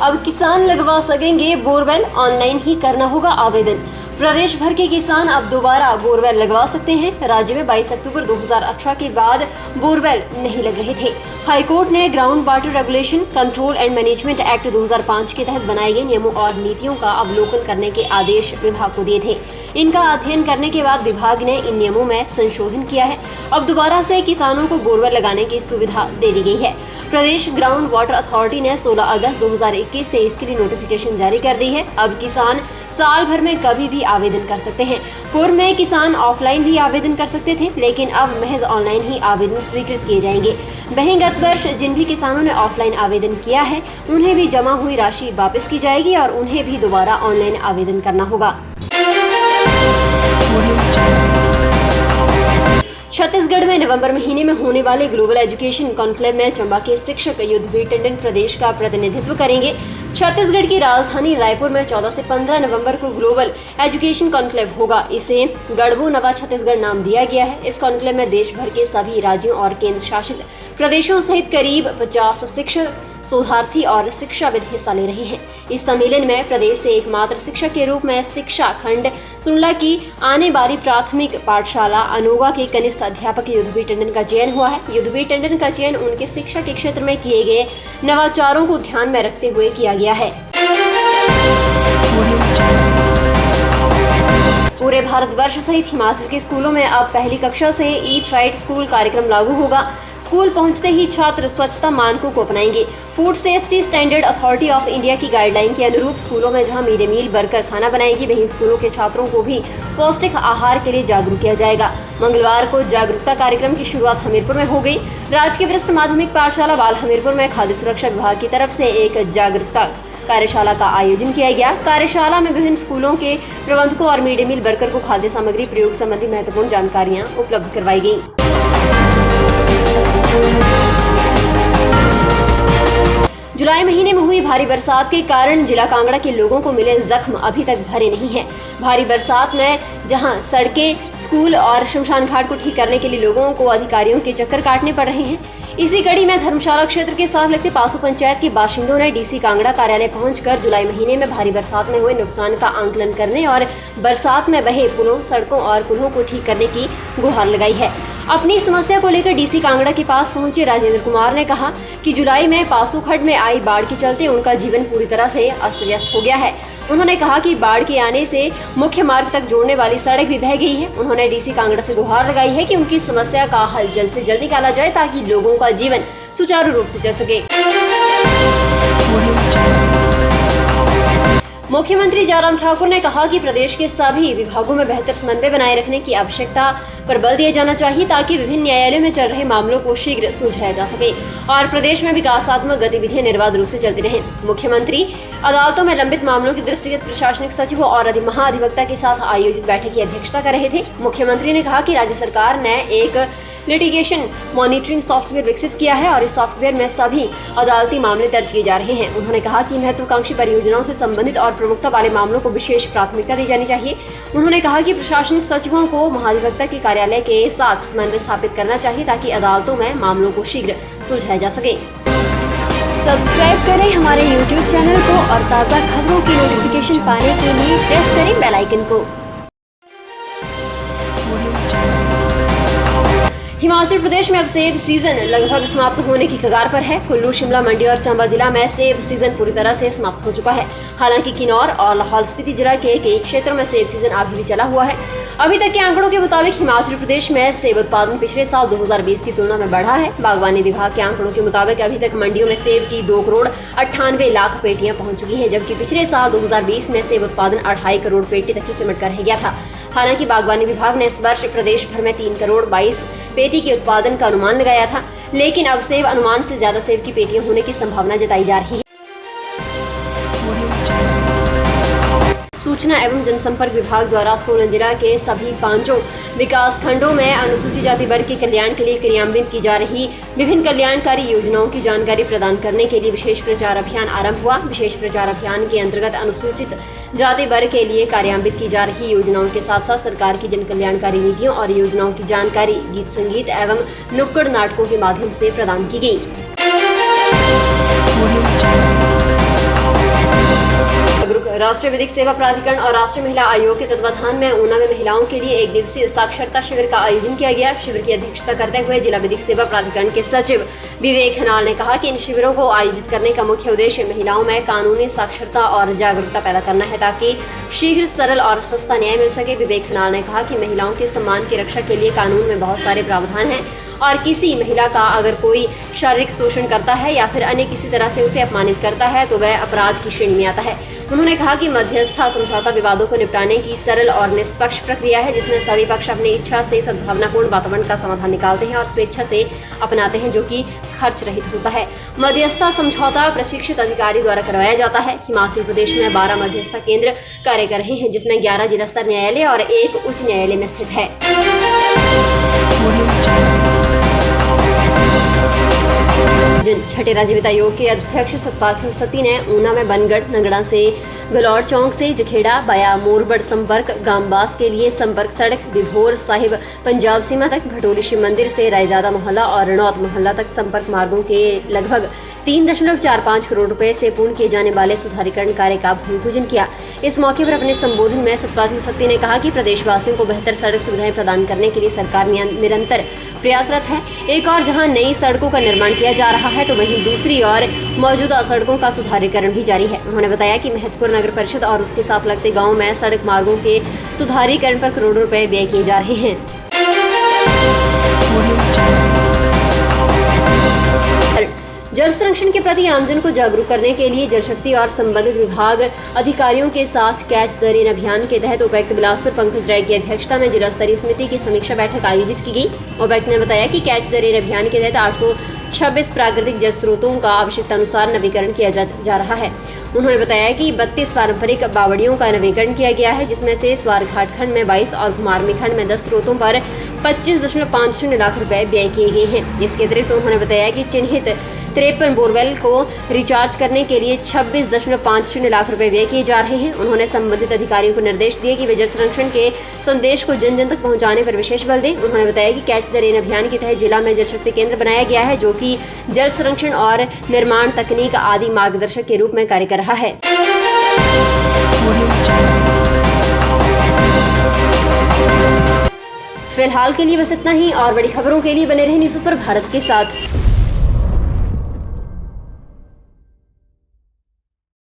अब किसान लगवा सकेंगे बोरवेल, ऑनलाइन ही करना होगा आवेदन। प्रदेश भर के किसान अब दोबारा बोरवेल लगवा सकते हैं। राज्य में 22 अक्टूबर 2018 के बाद बोरवेल नहीं लग रहे थे। हाईकोर्ट ने ground water regulation control and management act 2005 के तहत बनाए गए नियमों और नीतियों का अवलोकन करने के आदेश विभाग को दिए थे। इनका अध्ययन करने के बाद विभाग ने इन नियमों में संशोधन किया है। अब दोबारा से किसानों को बोरवेल लगाने की सुविधा दे दी गई है। प्रदेश ग्राउंड वाटर अथॉरिटी ने 16 अगस्त 2021 से इसके लिए नोटिफिकेशन जारी कर दी है। अब किसान साल भर में कभी भी आवेदन कर सकते हैं। पूर्व में किसान ऑफलाइन भी आवेदन कर सकते थे, लेकिन अब महज ऑनलाइन ही आवेदन स्वीकृत किए जाएंगे। वहीं गत वर्ष जिन भी किसानों ने ऑफलाइन आवेदन किया है, उन्हें भी जमा हुई राशि वापस की जाएगी और उन्हें भी दोबारा ऑनलाइन आवेदन करना होगा। छत्तीसगढ़ में नवंबर महीने में होने वाले ग्लोबल एजुकेशन कॉन्क्लेव में चंबा के शिक्षक युद्धवीर टंडन प्रदेश का प्रतिनिधित्व करेंगे। छत्तीसगढ़ की राजधानी रायपुर में 14 से 15 नवंबर को ग्लोबल एजुकेशन कॉन्क्लेव होगा। इसे गढ़बो नवा छत्तीसगढ़ नाम दिया गया है। इस कॉन्क्लेव में देश भर के सभी राज्यों और केंद्र शासित प्रदेशों सहित करीब 50 शिक्षक, शोधार्थी और शिक्षाविद हिस्सा ले रहे हैं। इस सम्मेलन में प्रदेश से एकमात्र शिक्षक के रूप में शिक्षा खंड सुनला की आने वाली प्राथमिक पाठशाला अनोगा के कनिष्ठ अध्यापक युद्धवीर टंडन का चयन हुआ है। युद्धवीर टंडन का चयन उनके शिक्षा के क्षेत्र में किए गए नवाचारों को ध्यान में रखते हुए किया गया है। पूरे भारतवर्ष सहित हिमाचल के स्कूलों में अब पहली कक्षा से ईट राइट स्कूल कार्यक्रम लागू होगा। स्कूल पहुंचते ही छात्र स्वच्छता मानकों को अपनाएंगे। Food safety standard authority of India की गाइडलाइन के अनुरूप स्कूलों में जहां मिड डे मील बनकर खाना बनाएगी, वहीं स्कूलों के छात्रों को भी पौष्टिक आहार के लिए जागरूक किया जाएगा। मंगलवार को जागरूकता कार्यक्रम की शुरुआत हमीरपुर में हो गई। राजकीय वरिष्ठ माध्यमिक पाठशाला बाल हमीरपुर में खाद्य सुरक्षा विभाग की तरफ से एक जागरूकता कार्यशाला का आयोजन किया गया। कार्यशाला में विभिन्न स्कूलों के प्रबंधकों और मिड डे मील वर्कर को खाद्य सामग्री प्रयोग संबंधी महत्वपूर्ण जानकारियां उपलब्ध करवाई गईं। जुलाई महीने में हुई भारी बरसात के कारण जिला कांगड़ा के लोगों को मिले जख्म अभी तक भरे नहीं हैं। भारी बरसात में जहां सड़कें, स्कूल और शमशान घाट को ठीक करने के लिए लोगों को अधिकारियों के चक्कर काटने पड़ रहे हैं। इसी कड़ी में धर्मशाला क्षेत्र के साथ लगते पासु पंचायत के बाशिंदों ने डीसी कांगड़ा कार्यालय पहुंचकर जुलाई महीने में भारी बरसात में हुए नुकसान का आंकलन करने और बरसात में बहे पुलों, सड़कों और कुल्हों को ठीक करने की गुहार लगाई है। अपनी समस्या को लेकर डीसी कांगड़ा के पास पहुंचे राजेंद्र कुमार ने कहा कि जुलाई में पासु खड्ड में आई बाढ़ के चलते उनका जीवन पूरी तरह से अस्त व्यस्त हो गया है। उन्होंने कहा कि बाढ़ के आने से मुख्य मार्ग तक जोड़ने वाली सड़क भी बह गई है। उन्होंने डीसी कांगड़ा से गुहार लगाई है कि उनकी समस्या का हल जल्द से जल्द निकाला जाए ताकि लोगों का जीवन सुचारू रूप से चल सके। मुख्यमंत्री जयराम ठाकुर ने कहा कि प्रदेश के सभी विभागों में बेहतर समन्वय बनाए रखने की आवश्यकता पर बल दिया जाना चाहिए ताकि विभिन्न न्यायालयों में चल रहे मामलों को शीघ्र सुलझाया जा सके और प्रदेश में विकासात्मक गतिविधियां निर्बाध रूप से चलती रहें। मुख्यमंत्री अदालतों में लंबित मामलों के दृष्टिगत प्रशासनिक सचिवों और महाधिवक्ता के साथ आयोजित बैठक की अध्यक्षता कर रहे थे। मुख्यमंत्री ने कहा कि राज्य सरकार ने एक लिटिगेशन मॉनिटरिंग सॉफ्टवेयर विकसित किया है और इस सॉफ्टवेयर में सभी अदालती मामले दर्ज किए जा रहे हैं। उन्होंने कहा कि महत्वाकांक्षी परियोजनाओं से संबंधित और प्रमुखता वाले मामलों को विशेष प्राथमिकता दी जानी चाहिए। उन्होंने कहा कि प्रशासनिक सचिवों को महाधिवक्ता के कार्यालय के साथ समन्वय स्थापित करना चाहिए ताकि अदालतों में मामलों को शीघ्र सुलझाया जा सके। सब्सक्राइब करें हमारे YouTube चैनल को और ताज़ा खबरों की नोटिफिकेशन पाने के लिए प्रेस करें बेल आइकन को। हिमाचल प्रदेश में अब सेब सीजन लगभग समाप्त होने की कगार पर है। कुल्लू, शिमला, मंडी और चंबा जिला में सेब सीजन पूरी तरह से समाप्त हो चुका है। हालांकि किन्नौर और लाहौल स्पीति जिला के कई क्षेत्रों में सेब सीजन अभी भी चला हुआ है। अभी तक के आंकड़ों के मुताबिक हिमाचल प्रदेश में सेब उत्पादन पिछले साल 2020 की तुलना में बढ़ा है। बागवानी विभाग के आंकड़ों के मुताबिक अभी तक मंडियों में सेब की 2 करोड़ 98 लाख पेटियां पहुंच चुकी हैं, जबकि पिछले साल 2020 में सेब उत्पादन 2.5 करोड़ पेटी तक ही सिमट कर रह गया था। हालांकि बागवानी विभाग ने इस वर्ष प्रदेश भर में 3 करोड़ 22 पेटी के उत्पादन का अनुमान लगाया था, लेकिन अब सेब अनुमान से ज्यादा सेब की पेटियां होने की संभावना जताई जा रही है। सूचना एवं जनसंपर्क विभाग द्वारा सोलन जिला के सभी 5 विकास खंडों में अनुसूचित जाति वर्ग के कल्याण के लिए क्रियान्वित की जा रही विभिन्न कल्याणकारी योजनाओं की जानकारी प्रदान करने के लिए विशेष प्रचार अभियान आरंभ हुआ। विशेष प्रचार अभियान के अंतर्गत अनुसूचित जाति वर्ग के लिए कार्यान्वित की जा रही योजनाओं के साथ साथ सरकार की जन कल्याणकारी नीतियों और योजनाओं की जानकारी गीत संगीत एवं नुक्कड़ नाटकों के माध्यम से प्रदान की गई। राष्ट्रीय विधिक सेवा प्राधिकरण और राष्ट्रीय महिला आयोग के तत्वाधान में ऊना में महिलाओं के लिए 1 दिवसीय साक्षरता शिविर का आयोजन किया गया। शिविर की अध्यक्षता करते हुए जिला विधिक सेवा प्राधिकरण के सचिव विवेक हनाल ने कहा कि इन शिविरों को आयोजित करने का मुख्य उद्देश्य महिलाओं में कानूनी साक्षरता और जागरूकता पैदा करना है ताकि शीघ्र, सरल और सस्ता न्याय मिल सके। विवेक हनाल ने कहा कि महिलाओं के सम्मान की रक्षा के लिए कानून में बहुत सारे प्रावधान हैं और किसी महिला का अगर कोई शारीरिक शोषण करता है या फिर अन्य किसी तरह से उसे अपमानित करता है तो वह अपराध की श्रेणी में आता है। उन्होंने कहा कि मध्यस्थता समझौता विवादों को निपटाने की सरल और निष्पक्ष प्रक्रिया है जिसमें सभी पक्ष अपनी इच्छा से सद्भावनापूर्ण वातावरण का समाधान निकालते हैं और स्वेच्छा से अपनाते हैं जो कि खर्च रहित होता है। मध्यस्थता समझौता प्रशिक्षित अधिकारी द्वारा करवाया जाता है। हिमाचल प्रदेश में 12 मध्यस्थता केंद्र कार्य कर रहे हैं जिसमें 11 जिला स्तर न्यायालय और 1 उच्च न्यायालय में स्थित है। छठे राज्य वित्त आयोग के अध्यक्ष सतपाल सिंह सत्ती ने ऊना में बनगढ़ नंगड़ा से गलौर चौक से जखेड़ा बाया मोरबड़ संपर्क गांवबास के लिए संपर्क सड़क, विभोर साहिब पंजाब सीमा तक, भटोली शिव मंदिर से रायजादा मोहल्ला और रणौत मोहल्ला तक संपर्क मार्गों के लगभग 3.45 करोड़ रुपए से पूर्ण किए जाने वाले सुधारीकरण कार्य का भूमि पूजन किया। इस मौके पर अपने संबोधन में सतपाल सिंह सत्ती ने कहा कि प्रदेशवासियों को बेहतर सड़क सुविधाएं प्रदान करने के लिए सरकार निरंतर प्रयासरत है। एक और जहां नई सड़कों का निर्माण किया जा रहा है तो वहीं दूसरी ओर मौजूदा सड़कों का सुधारीकरण भी जारी है। उन्होंने बताया कि महत्वपूर्ण नगर परिषद और उसके साथ लगते गांवों में सड़क मार्गों के सुधारीकरण पर करोड़ों रुपए व्यय किए जा रहे हैं। जल संरक्षण के प्रति आमजन को जागरूक करने के लिए जल शक्ति और संबंधित विभाग अधिकारियों के साथ कैच द रेन अभियान के तहत उपायुक्त बिलासपुर पंकज राय की अध्यक्षता में जिला स्तरीय समिति की समीक्षा बैठक आयोजित की गई। उपायुक्त ने बताया कि कैच द रेन अभियान के तहत 826 प्राकृतिक जल स्रोतों का आवश्यकता अनुसार नवीकरण किया जा रहा है। उन्होंने बताया कि 32 पारंपरिक बावड़ियों का नवीकरण किया गया है जिसमें से स्वारघाट खंड में 22 और घुमारवी खंड में 10 स्रोतों पर 25.50 लाख रुपए व्यय किए गए हैं। इसके अतिरिक्त उन्होंने बताया कि चिन्हित 53 बोरवेल को रिचार्ज करने के लिए 26.50 लाख रुपए व्यय किए जा रहे हैं। उन्होंने संबंधित अधिकारियों को निर्देश दिए कि वे जल संरक्षण के संदेश को जन जन तक पहुंचाने पर विशेष बल दें। उन्होंने बताया कि कैच द रेन अभियान के तहत जिला में जल शक्ति केंद्र बनाया गया है जो कि जल संरक्षण और निर्माण तकनीक आदि मार्गदर्शक के रूप में कार्य कर रहा है। फिलहाल के लिए बस इतना ही और बड़ी खबरों के लिए बने रहे न्यूज़ सुपर भारत के साथ।